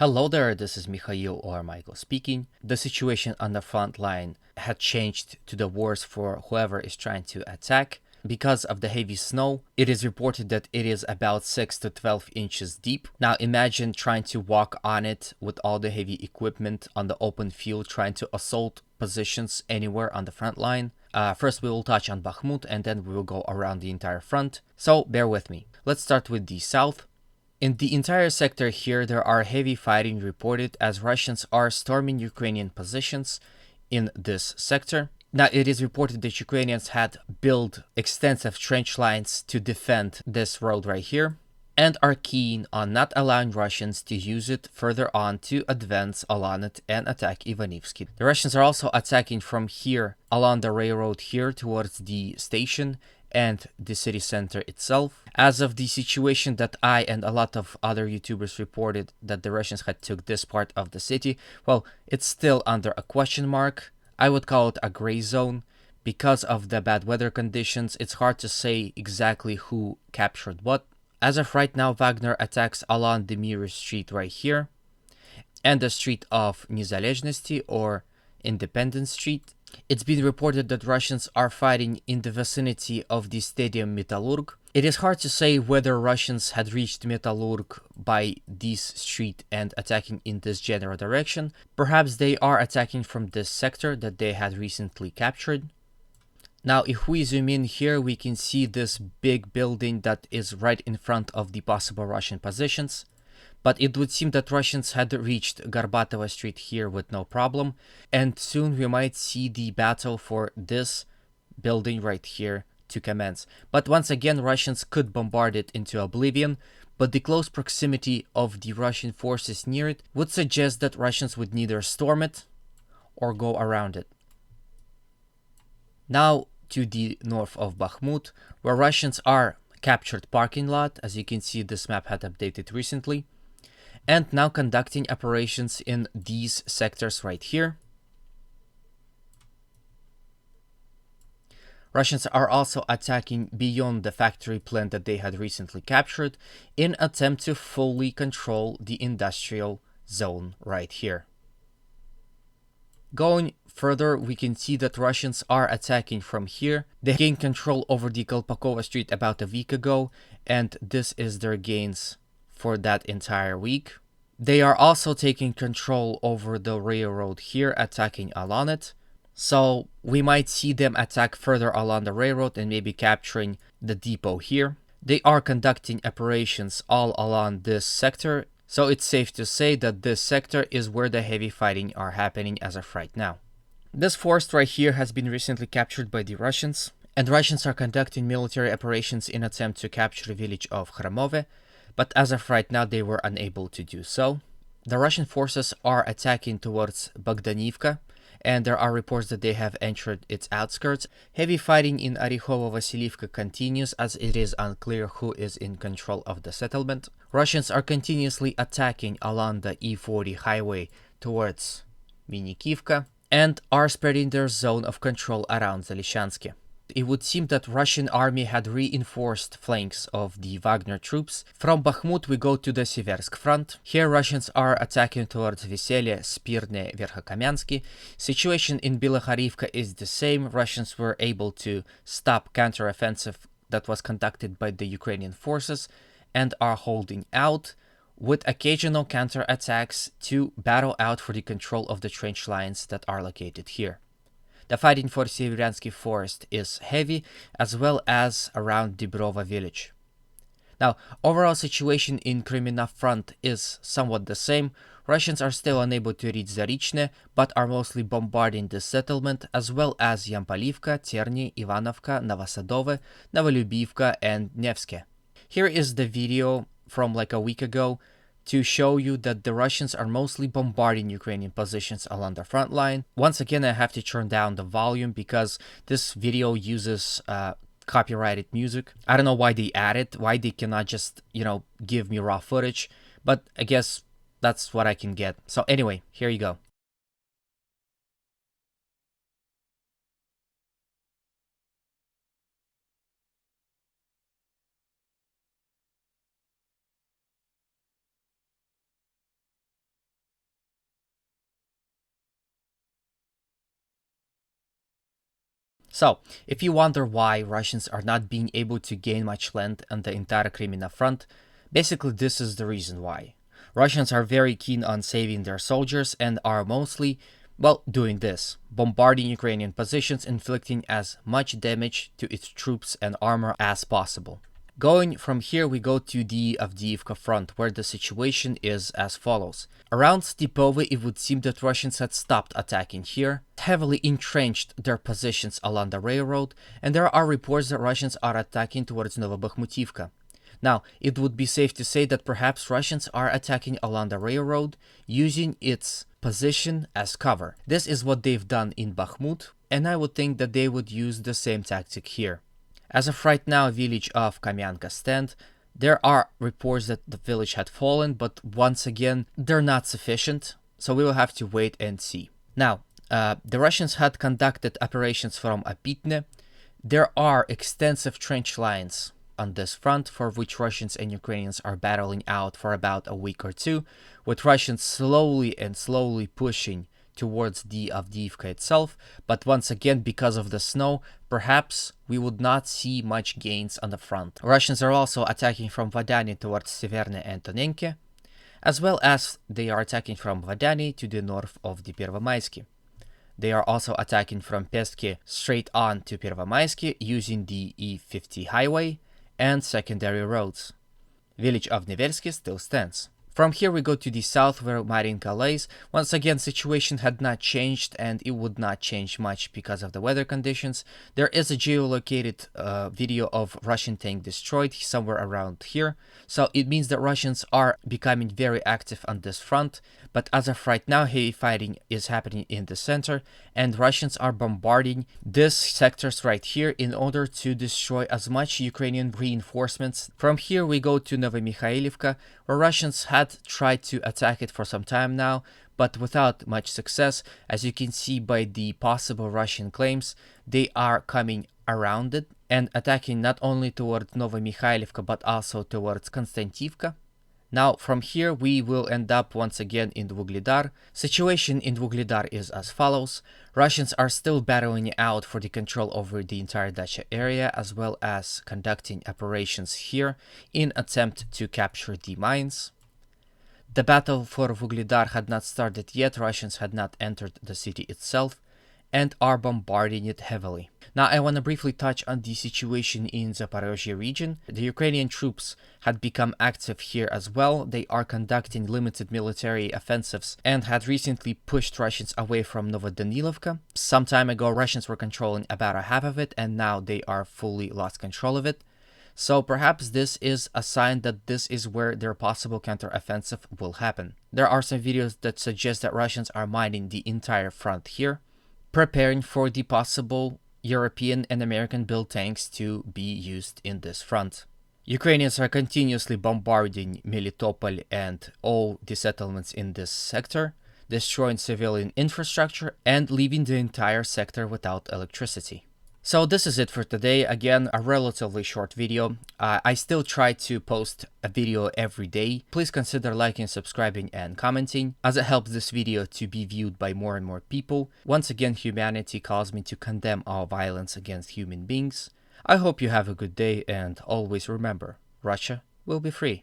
Hello there, this is Mikhail or Michael speaking. The situation on the front line had changed to the worse for whoever is trying to attack. Because of the heavy snow, it is reported that it is about 6 to 12 inches deep. Now imagine trying to walk on it with all the heavy equipment on the open field, trying to assault positions anywhere on the front line. First we will touch on Bakhmut and then we will go around the entire front. So bear with me. Let's start with the south. In the entire sector here, there are heavy fighting reported as Russians are storming Ukrainian positions in this sector. Now, it is reported that Ukrainians had built extensive trench lines to defend this road right here and are keen on not allowing Russians to use it further on to advance along it and attack Ivanivsky. The Russians are also attacking from here along the railroad here towards the station and the city center itself. As of the situation that I and a lot of other YouTubers reported that the Russians had took this part of the city, well, it's still under a question mark. I would call it a gray zone. Because of the bad weather conditions, it's hard to say exactly who captured what. As of right now, Wagner attacks along the Mirror Street right here and the street of Nizalezhnosti or Independence Street. It's been reported that Russians are fighting in the vicinity of the stadium Metallurg. It is hard to say whether Russians had reached Metallurg by this street and attacking in this general direction. Perhaps they are attacking from this sector that they had recently captured. Now, if we zoom in here, we can see this big building that is right in front of the possible Russian positions. But it would seem that Russians had reached Gorbatova Street here with no problem, and soon we might see the battle for this building right here to commence. But once again, Russians could bombard it into oblivion, but the close proximity of the Russian forces near it would suggest that Russians would neither storm it or go around it. Now to the north of Bakhmut, where Russians are captured parking lot. As you can see, this map had updated recently. And now conducting operations in these sectors right here. Russians are also attacking beyond the factory plant that they had recently captured in attempt to fully control the industrial zone right here. Going further, we can see that Russians are attacking from here. They gained control over the Kolpakova Street about a week ago, and this is their gains for that entire week. They are also taking control over the railroad here, attacking along it. So we might see them attack further along the railroad and maybe capturing the depot here. They are conducting operations all along this sector, so it's safe to say that this sector is where the heavy fighting are happening as of right now. This forest right here has been recently captured by the Russians, and Russians are conducting military operations in attempt to capture the village of Khromove, but as of right now they were unable to do so. The Russian forces are attacking towards Bogdanivka, and there are reports that they have entered its outskirts. Heavy fighting in Orekhovo-Vasilivka continues as it is unclear who is in control of the settlement. Russians are continuously attacking along the E40 highway towards Minikivka and are spreading their zone of control around Zalyshansky. It would seem that Russian army had reinforced flanks of the Wagner troops. From Bakhmut we go to the Seversk front. Here Russians are attacking towards Veselye, Spirne, Verkhokamensky. Situation in Bilokharivka is the same. Russians were able to stop counteroffensive that was conducted by the Ukrainian forces and are holding out with occasional counterattacks to battle out for the control of the trench lines that are located here. The fighting for Severansky Forest is heavy, as well as around Dibrova village. Now, overall situation in Kremenna front is somewhat the same. Russians are still unable to reach Zarichne, but are mostly bombarding the settlement, as well as Yampalivka, Terny, Ivanovka, Novosadove, Novolubivka, and Nevske. Here is the video from like a week ago to show you that the Russians are mostly bombarding Ukrainian positions along the front line. Once again, I have to turn down the volume because this video uses copyrighted music. I don't know why they add it, why they cannot just, give me raw footage, but I guess that's what I can get. So anyway, here you go. So, if you wonder why Russians are not being able to gain much land on the entire Crimea front, basically this is the reason why. Russians are very keen on saving their soldiers and are mostly, well, doing this, bombarding Ukrainian positions, inflicting as much damage to its troops and armor as possible. Going from here, we go to the Avdiivka front, where the situation is as follows. Around Stepove, it would seem that Russians had stopped attacking here, heavily entrenched their positions along the railroad, and there are reports that Russians are attacking towards Novobakhmutivka. Now, it would be safe to say that perhaps Russians are attacking along the railroad, using its position as cover. This is what they've done in Bakhmut, and I would think that they would use the same tactic here. As of right now, village of Kamyanka stand. There are reports that the village had fallen, but once again, they're not sufficient, so we will have to wait and see. Now, the Russians had conducted operations from Apitne. There are extensive trench lines on this front, for which Russians and Ukrainians are battling out for about a week or two, with Russians slowly pushing towards the Avdiivka itself, but once again, because of the snow, perhaps we would not see much gains on the front. Russians are also attacking from Vadani towards Severne and Tonenke, as well as they are attacking from Vadani to the north of the Pervomaisky. They are also attacking from Pestki straight on to Pervomaisky using the E50 highway and secondary roads. Village of Nevelsky still stands. From here we go to the south where Marinka lays. Once again, situation had not changed and it would not change much because of the weather conditions. There is a geolocated video of Russian tank destroyed somewhere around here. So it means that Russians are becoming very active on this front. But as of right now, heavy fighting is happening in the center and Russians are bombarding these sectors right here in order to destroy as much Ukrainian reinforcements. From here we go to Novomikhailivka, where Russians had tried to attack it for some time now, but without much success. As you can see by the possible Russian claims, they are coming around it and attacking not only towards Novomikhailivka but also towards Konstantivka. Now from here we will end up once again in Vuglidar. Situation in Vuglidar is as follows. Russians are still battling out for the control over the entire Dacha area, as well as conducting operations here in attempt to capture the mines. The battle for Vuglidar had not started yet, Russians had not entered the city itself and are bombarding it heavily. Now I want to briefly touch on the situation in Zaporozhye region. The Ukrainian troops had become active here as well. They are conducting limited military offensives and had recently pushed Russians away from Novodanilovka. Some time ago Russians were controlling about a half of it and now they are fully lost control of it. So perhaps this is a sign that this is where their possible counteroffensive will happen. There are some videos that suggest that Russians are mining the entire front here, preparing for the possible European and American built tanks to be used in this front. Ukrainians are continuously bombarding Melitopol and all the settlements in this sector, destroying civilian infrastructure and leaving the entire sector without electricity. So this is it for today. Again, a relatively short video. I still try to post a video every day. Please consider liking, subscribing, and commenting, as it helps this video to be viewed by more and more people. Once again, humanity calls me to condemn all violence against human beings. I hope you have a good day and always remember, Russia will be free.